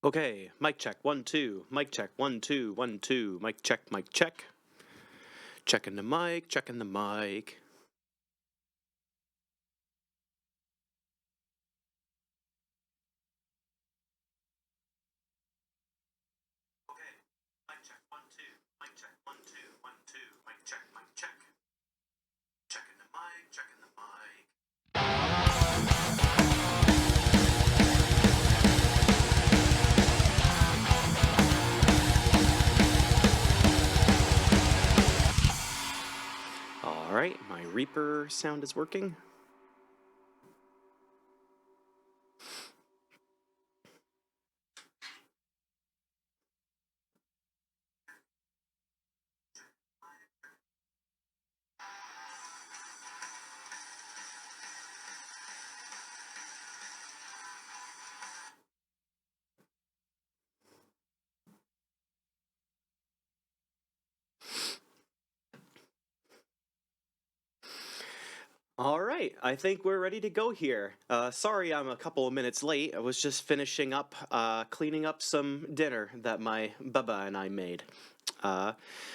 Okay, mic check, 1, 2, mic check, 1, 2, 1, 2, mic check, mic check. Checking the mic, checking the mic. Okay, mic check, 1, 2, mic check, 1, 2, 1, 2, mic check, mic check. Checking the mic, checking the mic. All right, my Reaper sound is working. All right, I think we're ready to go here. Sorry I'm a couple of minutes late. I was just finishing up cleaning up some dinner that my Bubba and I made.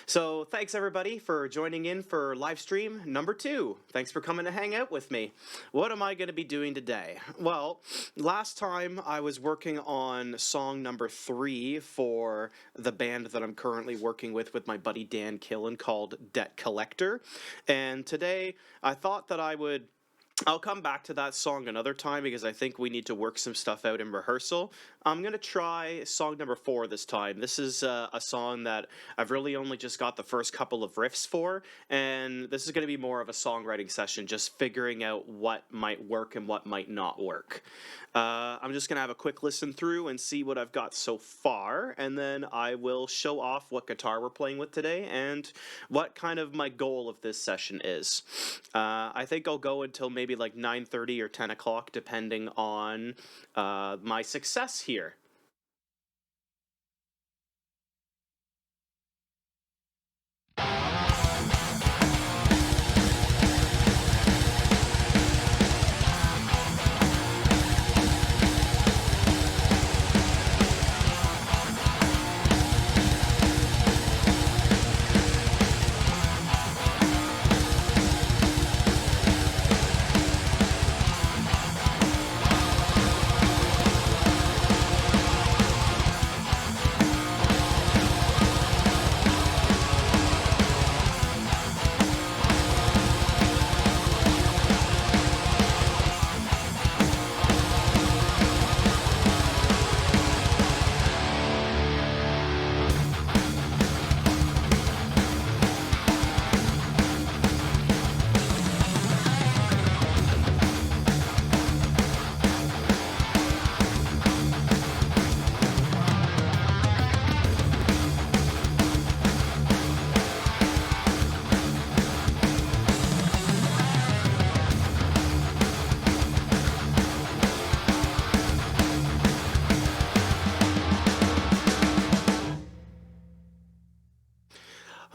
So thanks everybody for joining in for live stream number 2. Thanks for coming to hang out with me. What am I going to be doing today? Well, last time I was working on song number 3 for the band that I'm currently working with my buddy Dan Killen called Debt Collector. And today I thought that I'll come back to that song another time because I think we need to work some stuff out in rehearsal. I'm going to try song number 4 this time. This is a song that I've really only just got the first couple of riffs for, and this is going to be more of a songwriting session, just figuring out what might work and what might not work. I'm just going to have a quick listen through and see what I've got so far, and then I will show off what guitar we're playing with today and what kind of my goal of this session is. I think I'll go until maybe like 9:30 or 10 o'clock, depending on my success here.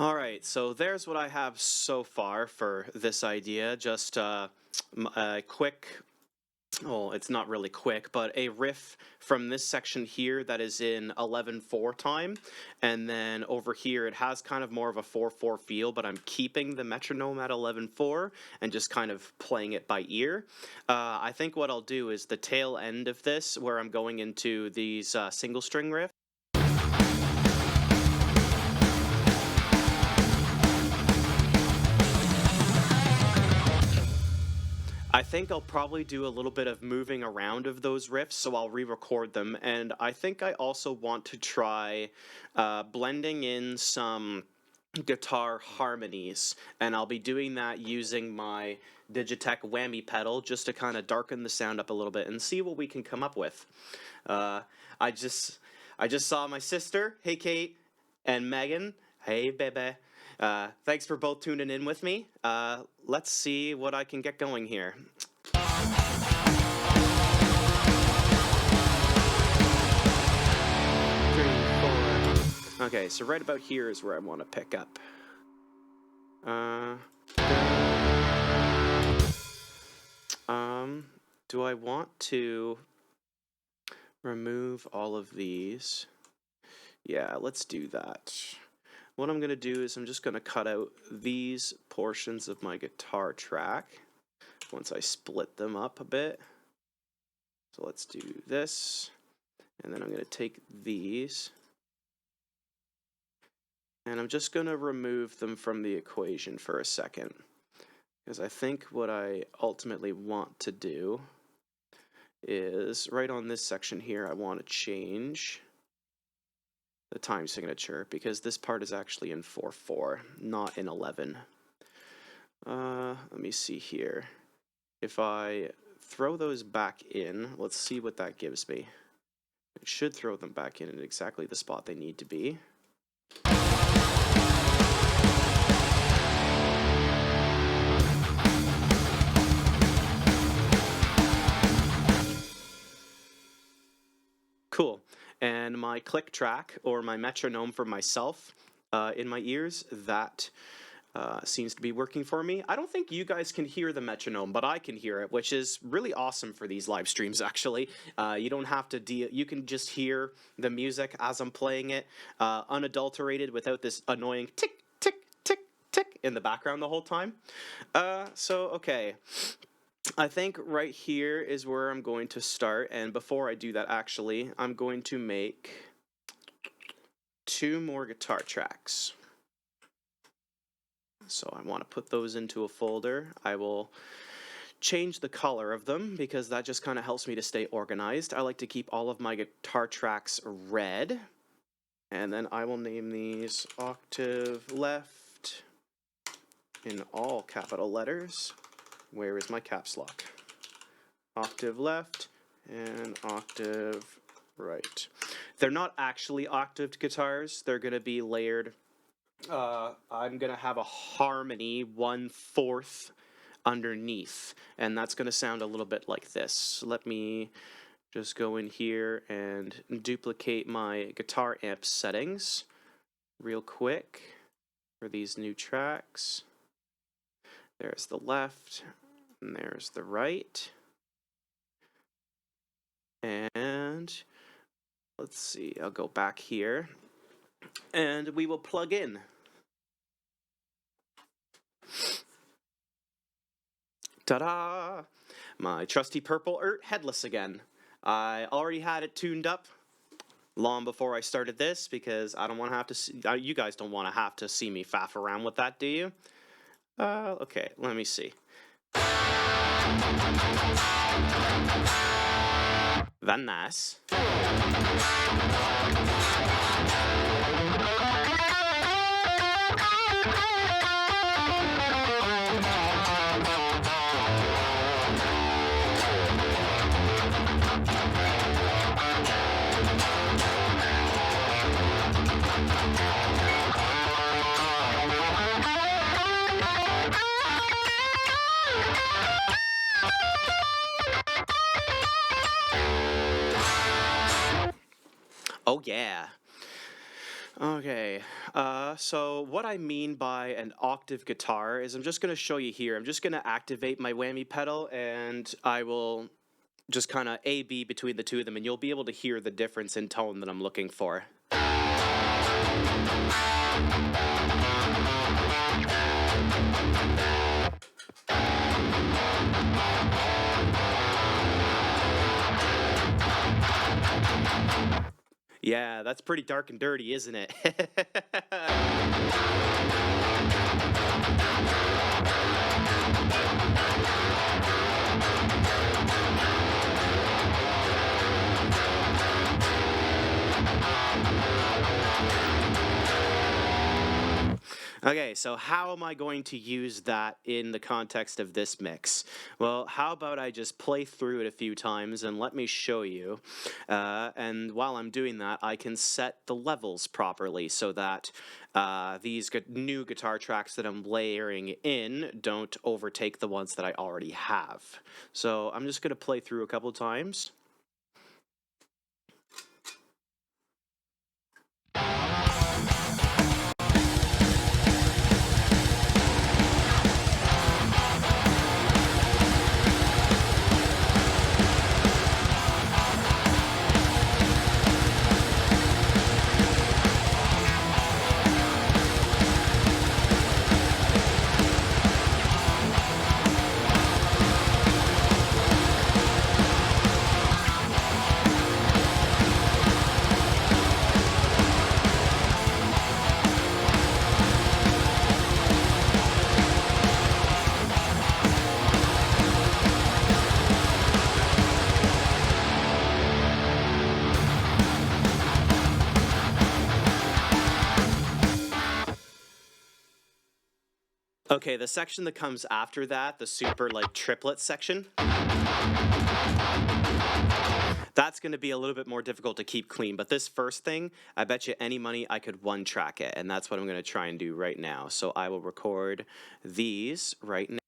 All right, so there's what I have so far for this idea. Just a quick, well, it's not really quick, but a riff from this section here that is in 11/4 time. And then over here, it has kind of more of a 4/4 feel, but I'm keeping the metronome at 11/4 and just kind of playing it by ear. I think what I'll do is the tail end of this, where I'm going into these single string riffs. I think I'll probably do a little bit of moving around of those riffs, so I'll re-record them. And I think I also want to try blending in some guitar harmonies, and I'll be doing that using my Digitech whammy pedal just to kind of darken the sound up a little bit and see what we can come up with. Uh, I just saw my sister, hey Kate, and Megan, hey baby. Thanks for both tuning in with me. Let's see what I can get going here. 3, 4. Okay, so right about here is where I want to pick up. Do I want to remove all of these. Yeah, let's do that. What I'm going to do is I'm just going to cut out these portions of my guitar track once I split them up a bit. So let's do this, and then I'm going to take these, and I'm just going to remove them from the equation for a second, because I think what I ultimately want to do is, right on this section here, I want to change the time signature, because this part is actually in 4/4, not in 11. Let me see here. If I throw those back in, let's see what that gives me. It should throw them back in at exactly the spot they need to be. Cool. And my click track, or my metronome for myself in my ears, that seems to be working for me. I don't think you guys can hear the metronome, but I can hear it, which is really awesome for these live streams, actually. You don't have to you can just hear the music as I'm playing it, unadulterated, without this annoying tick, tick, tick, tick in the background the whole time. Okay. I think right here is where I'm going to start, and before I do that, actually, I'm going to make 2 more guitar tracks. So I want to put those into a folder. I will change the color of them because that just kind of helps me to stay organized. I like to keep all of my guitar tracks red, and then I will name these Octave Left in all capital letters. Where is my caps lock? Octave left and octave right. They're not actually octaved guitars. They're going to be layered. I'm going to have a harmony 1/4 underneath, and that's going to sound a little bit like this. Let me just go in here and duplicate my guitar amp settings real quick for these new tracks. There's the left, and there's the right. And let's see, I'll go back here, and we will plug in. Ta-da! My trusty purple headless again. I already had it tuned up long before I started this because I don't want to have to see, you guys don't want to have to see me faff around with that, do you? Okay, let me see. Very nice. Oh yeah. Okay, so what I mean by an octave guitar is I'm just going to show you here. I'm just going to activate my whammy pedal, and I will just kind of A-B between the two of them, and you'll be able to hear the difference in tone that I'm looking for. Yeah, that's pretty dark and dirty, isn't it? Okay, so how am I going to use that in the context of this mix? Well, how about I just play through it a few times and let me show you. And while I'm doing that, I can set the levels properly so that these new guitar tracks that I'm layering in don't overtake the ones that I already have. So I'm just going to play through a couple times. Okay, the section that comes after that, the super like triplet section, that's going to be a little bit more difficult to keep clean. But this first thing, I bet you any money I could one track it, and that's what I'm going to try and do right now. So I will record these right now.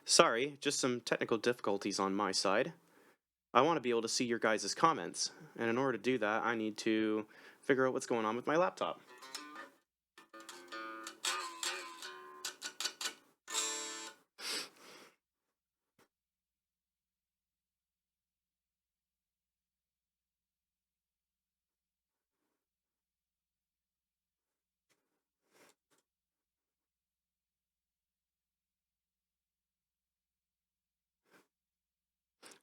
Sorry, just some technical difficulties on my side. I want to be able to see your guys' comments, and in order to do that, I need to figure out what's going on with my laptop.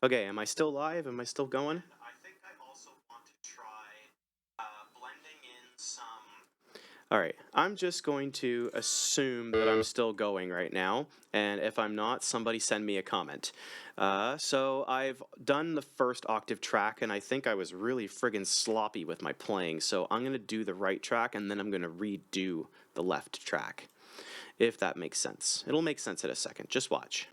Okay, am I still live? Am I still going? I think I also want to try blending in some... Alright, I'm just going to assume that I'm still going right now, and if I'm not, somebody send me a comment. So I've done the first octave track, and I think I was really friggin' sloppy with my playing, so I'm going to do the right track, and then I'm going to redo the left track, if that makes sense. It'll make sense in a second. Just watch.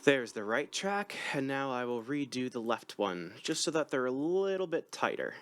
There's the right track, and now I will redo the left one, just so that they're a little bit tighter.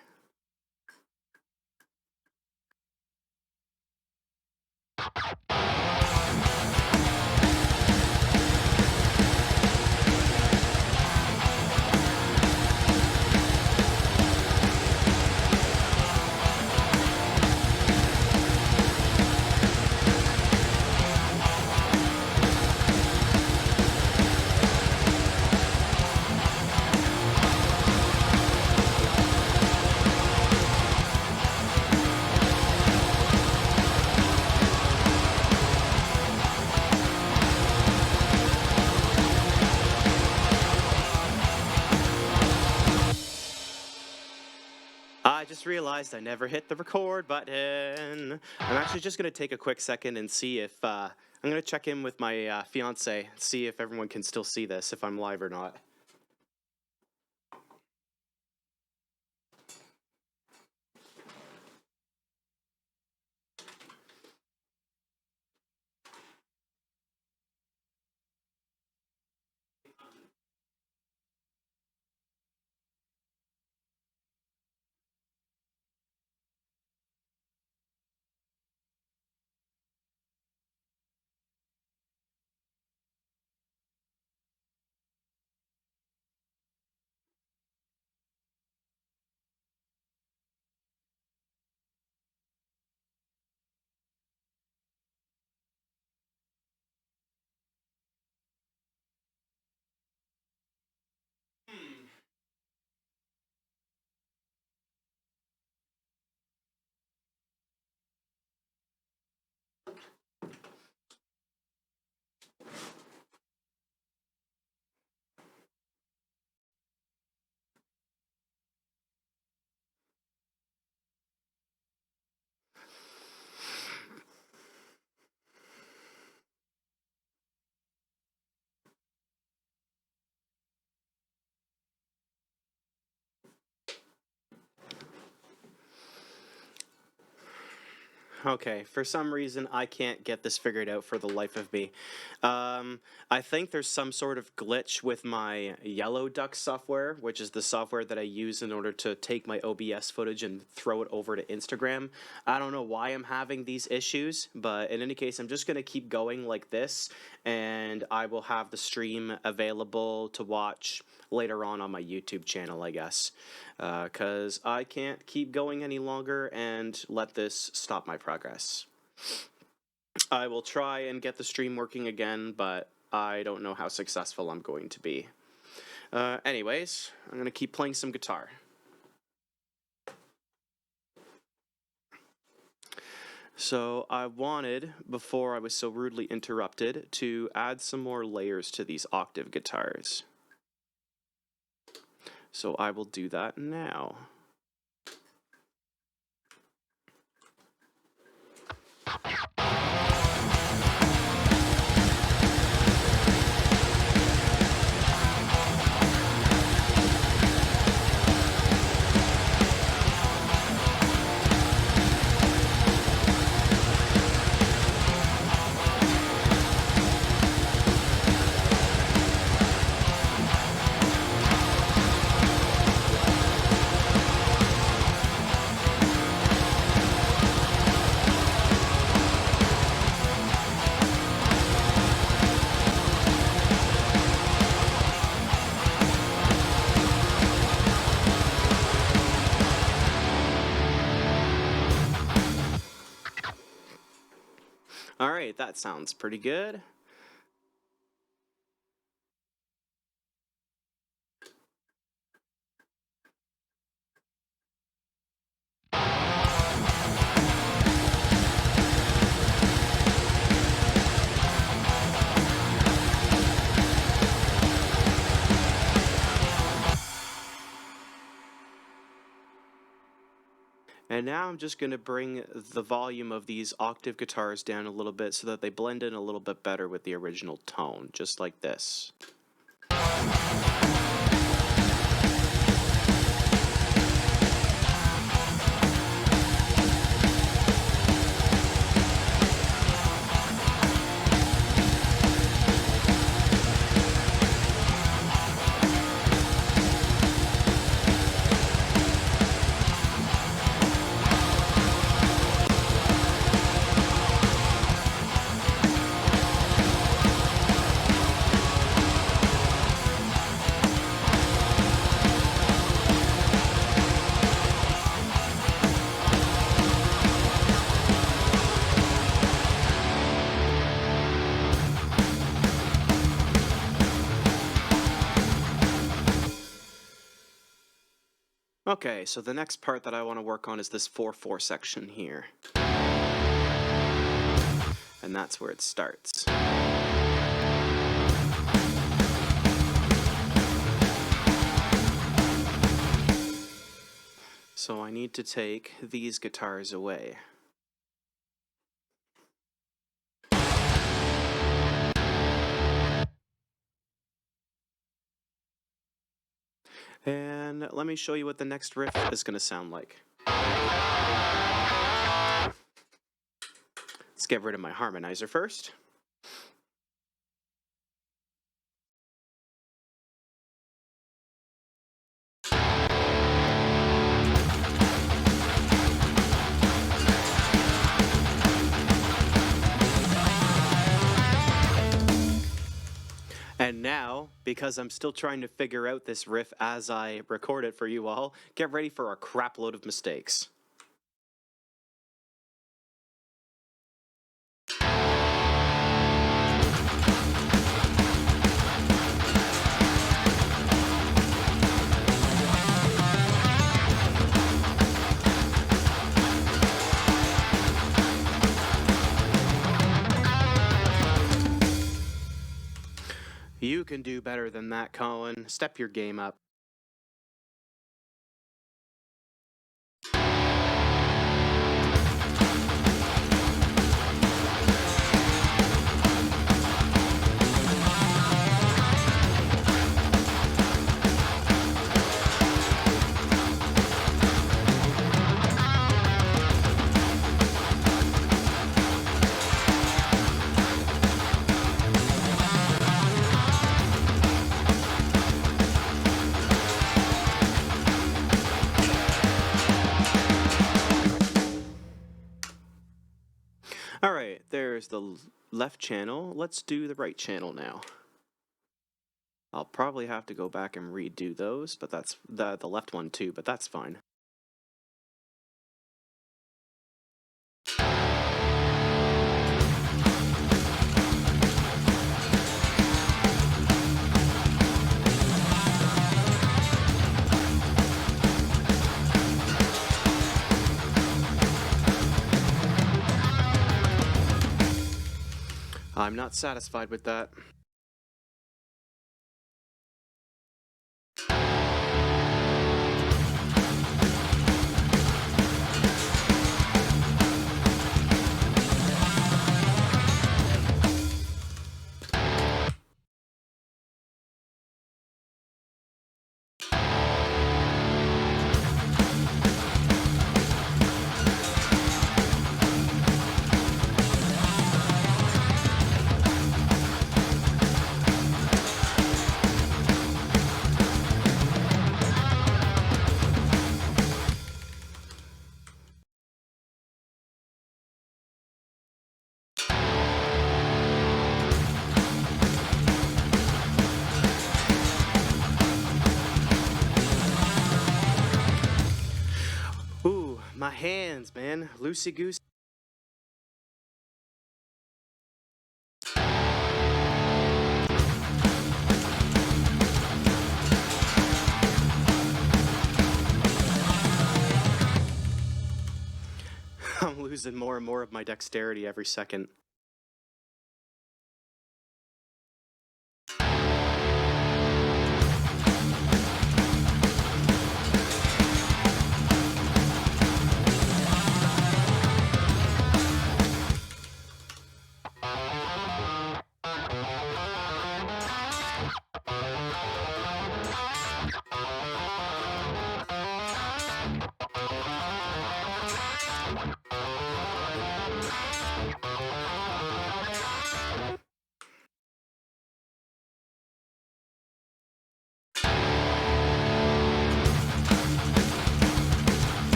I just realized I never hit the record button. I'm actually just going to take a quick second and see if, I'm going to check in with my fiance, see if everyone can still see this, if I'm live or not. Okay, for some reason I can't get this figured out for the life of me. I think there's some sort of glitch with my Yellow Duck software, which is the software that I use in order to take my OBS footage and throw it over to Instagram. I don't know why I'm having these issues, but in any case, I'm just going to keep going like this, and I will have the stream available to watch later on my YouTube channel, I guess, because I can't keep going any longer and let this stop my progress. I will try and get the stream working again, but I don't know how successful I'm going to be. Anyways, I'm going to keep playing some guitar. So I wanted, before I was so rudely interrupted, to add some more layers to these octave guitars. So I will do that now. All right, that sounds pretty good. And now I'm just going to bring the volume of these octave guitars down a little bit so that they blend in a little bit better with the original tone, just like this. Okay, so the next part that I want to work on is this 4/4 section here. And that's where it starts. So I need to take these guitars away. And let me show you what the next riff is going to sound like. Let's get rid of my harmonizer first. And now, because I'm still trying to figure out this riff as I record it for you all, get ready for a crap load of mistakes. You can do better than that, Colin. Step your game up. Alright, there's the left channel. Let's do the right channel now. I'll probably have to go back and redo those, but that's the left one too, but that's fine. I'm not satisfied with that. Ooh, my hands, man. Loosey-goosey. I'm losing more and more of my dexterity every second.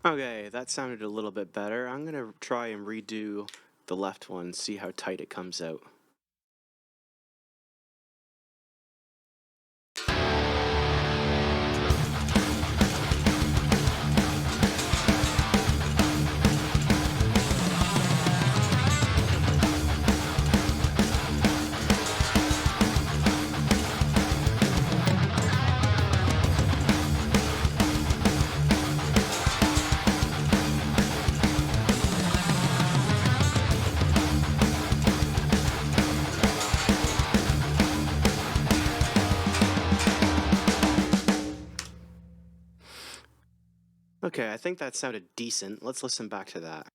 Okay, that sounded a little bit better. I'm gonna try and redo the left one, see how tight it comes out. Okay, I think that sounded decent. Let's listen back to that.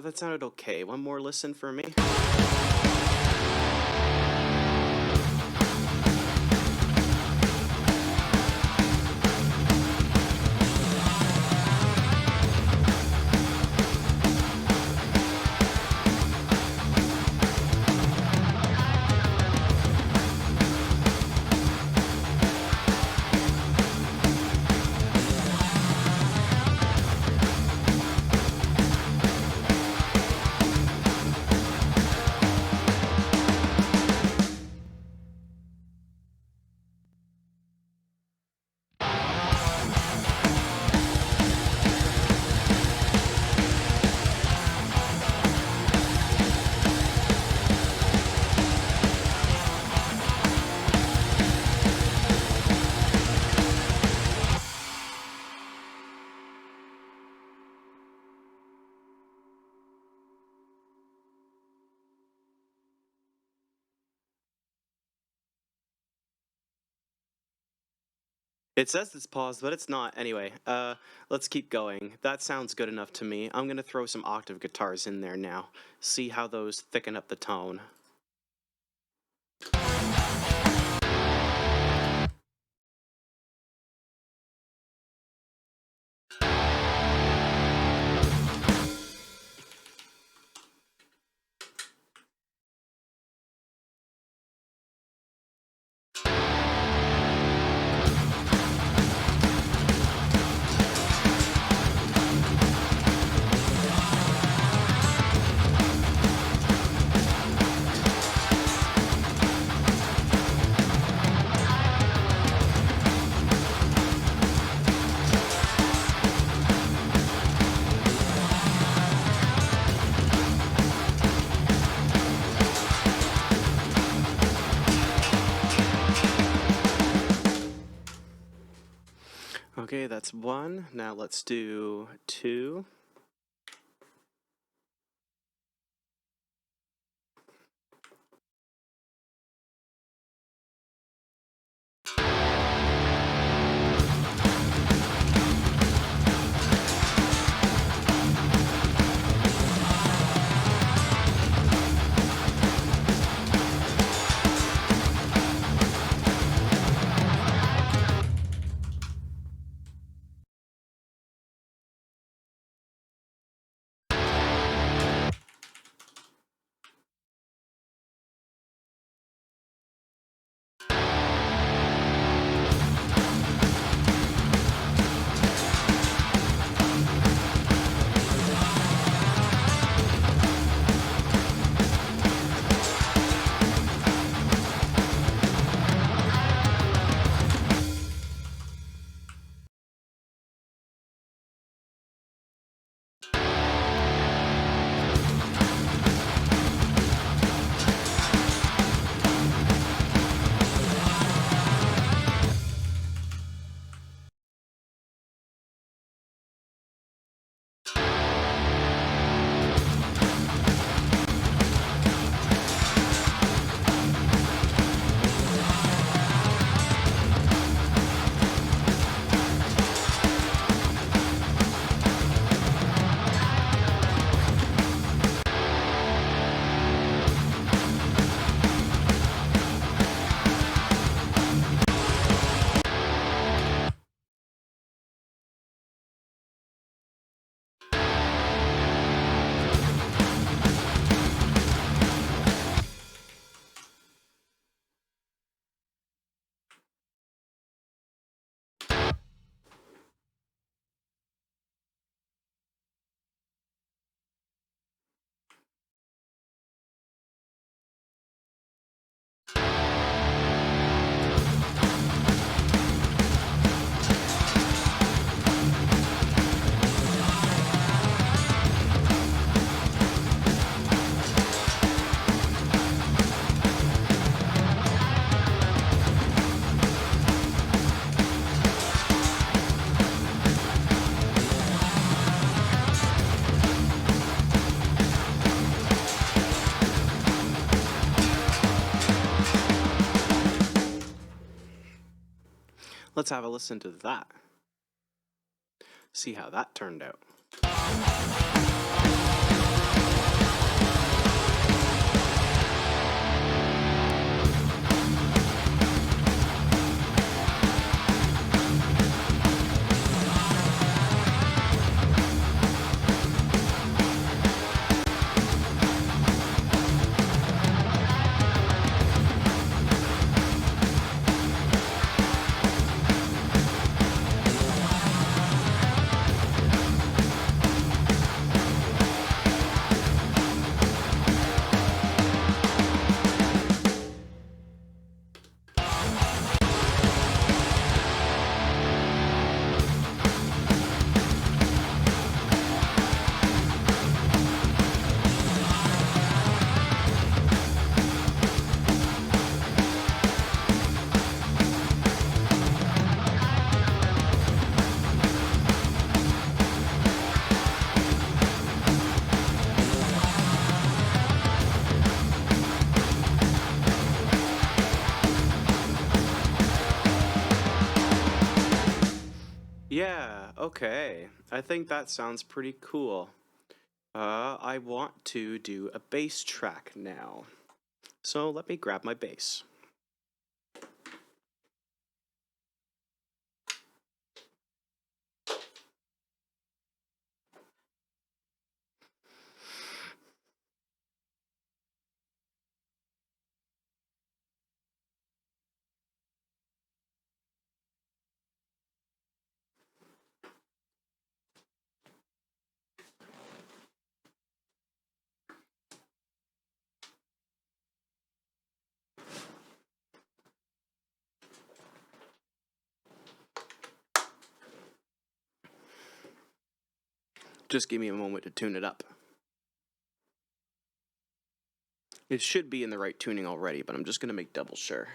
That sounded okay. One more listen for me. It says it's paused, but it's not. Anyway, let's keep going. That sounds good enough to me. I'm gonna throw some octave guitars in there now. See how those thicken up the tone. Okay, that's one. Now let's do two. let's have a listen to that. See how that turned out. Yeah, okay. I think that sounds pretty cool. I want to do a bass track now. So let me grab my bass. Just give me a moment to tune it up. It should be in the right tuning already, but I'm just going to make double sure.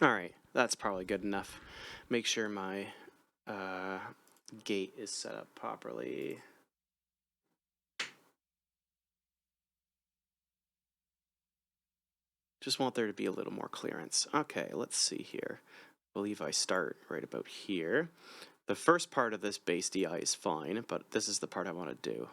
Alright, that's probably good enough. Make sure my gate is set up properly. Just want there to be a little more clearance. Okay, let's see here. I believe I start right about here. The first part of this bass DI is fine, but this is the part I want to do.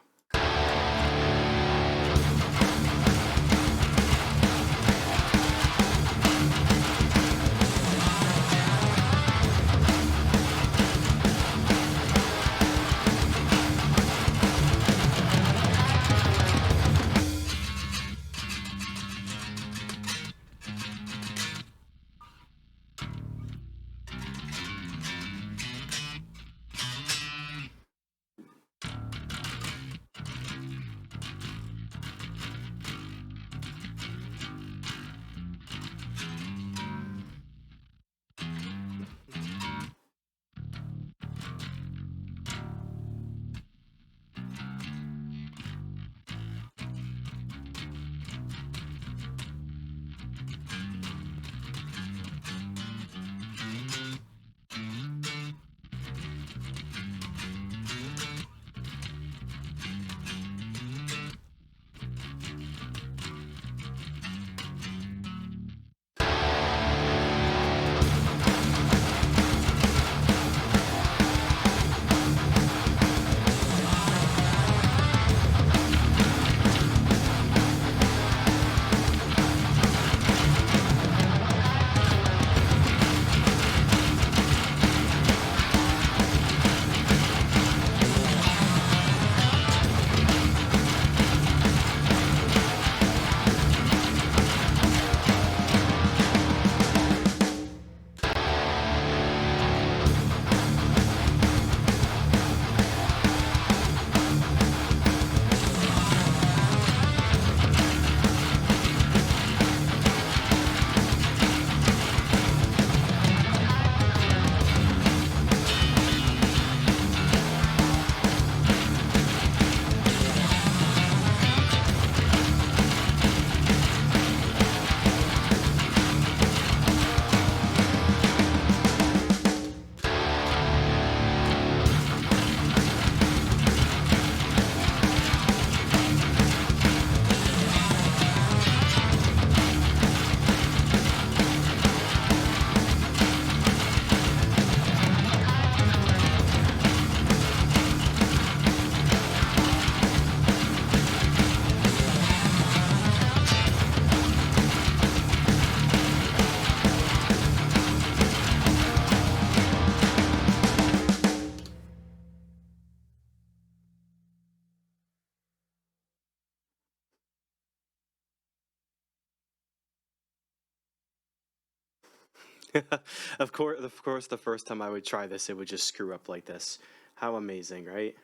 Of course, the first time I would try this, it would just screw up like this. How amazing, right?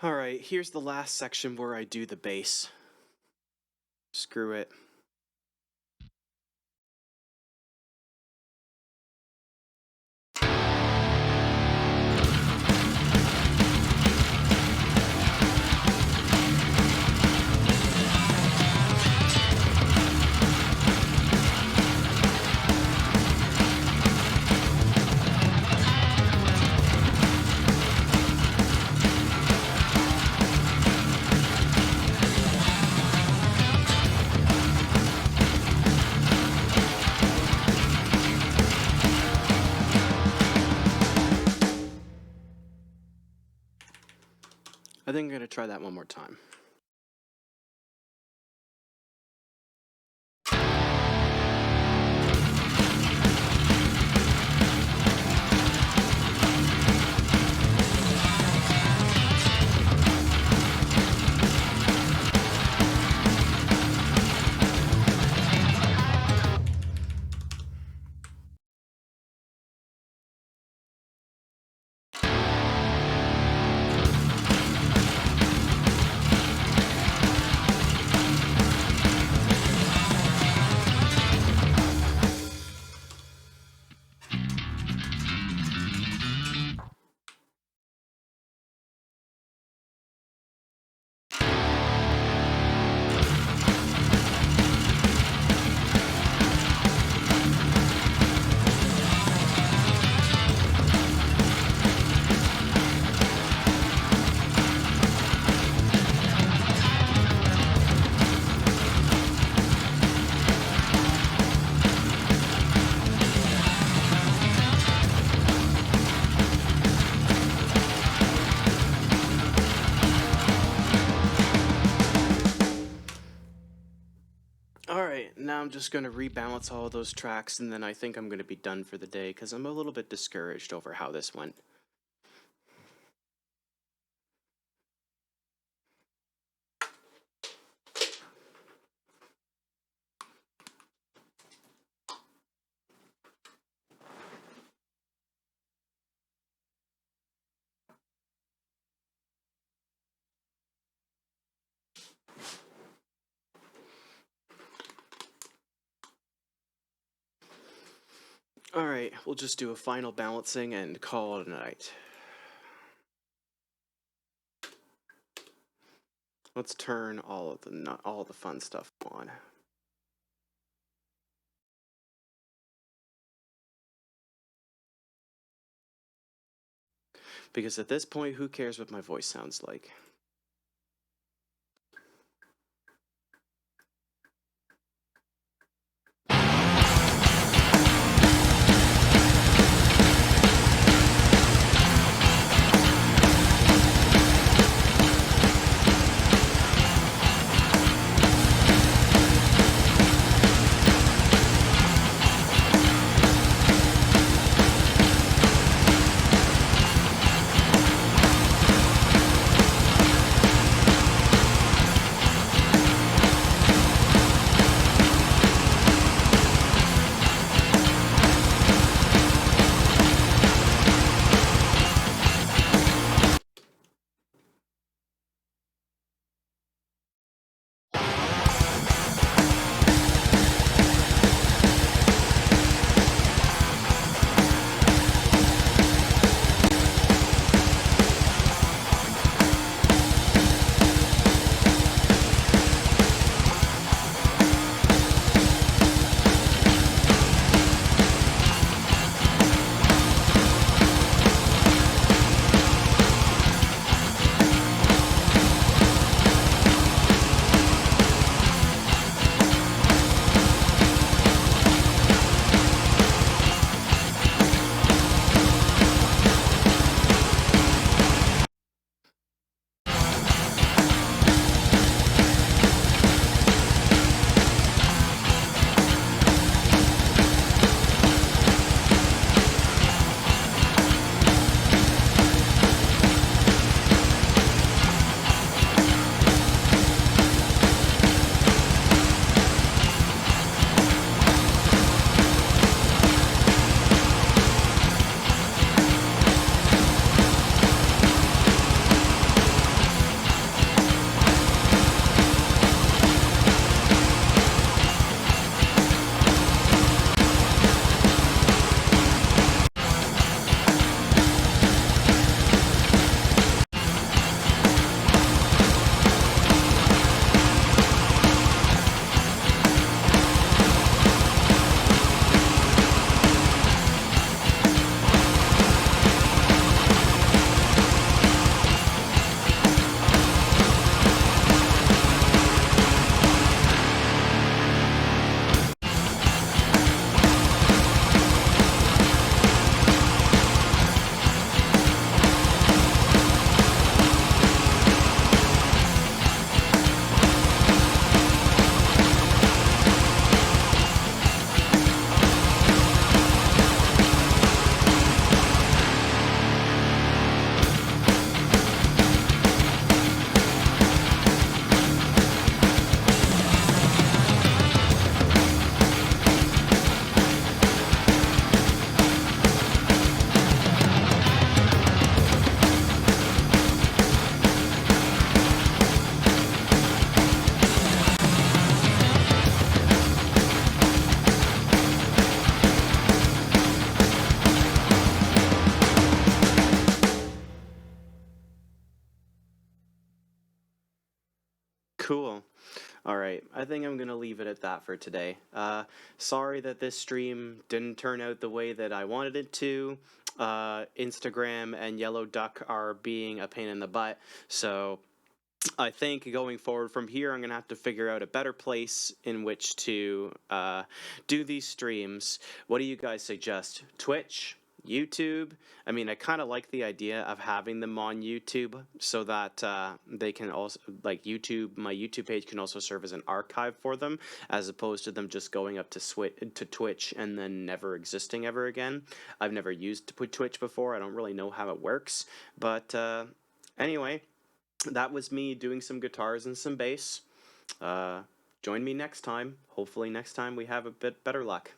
All right, here's the last section where I do the bass. Screw it. I think I'm gonna try that one more time. Alright, now I'm just going to rebalance all of those tracks, and then I think I'm going to be done for the day, because I'm a little bit discouraged over how this went. Alright, we'll just do a final balancing and call it a night. Let's turn all the fun stuff on. Because at this point, who cares what my voice sounds like? All right, I think I'm gonna leave it at that for today. Sorry that this stream didn't turn out the way that I wanted it to. Instagram and Yellow Duck are being a pain in the butt, so I think going forward from here, I'm going to have to figure out a better place in which to do these streams. What do you guys suggest? Twitch? YouTube? I mean, I kind of like the idea of having them on YouTube so that they can also, like YouTube, my YouTube page can also serve as an archive for them, as opposed to them just going up to Twitch and then never existing ever again. I've never used Twitch before. I don't really know how it works. But anyway, that was me doing some guitars and some bass. Uh, Join me next time. Hopefully, next time we have a bit better luck.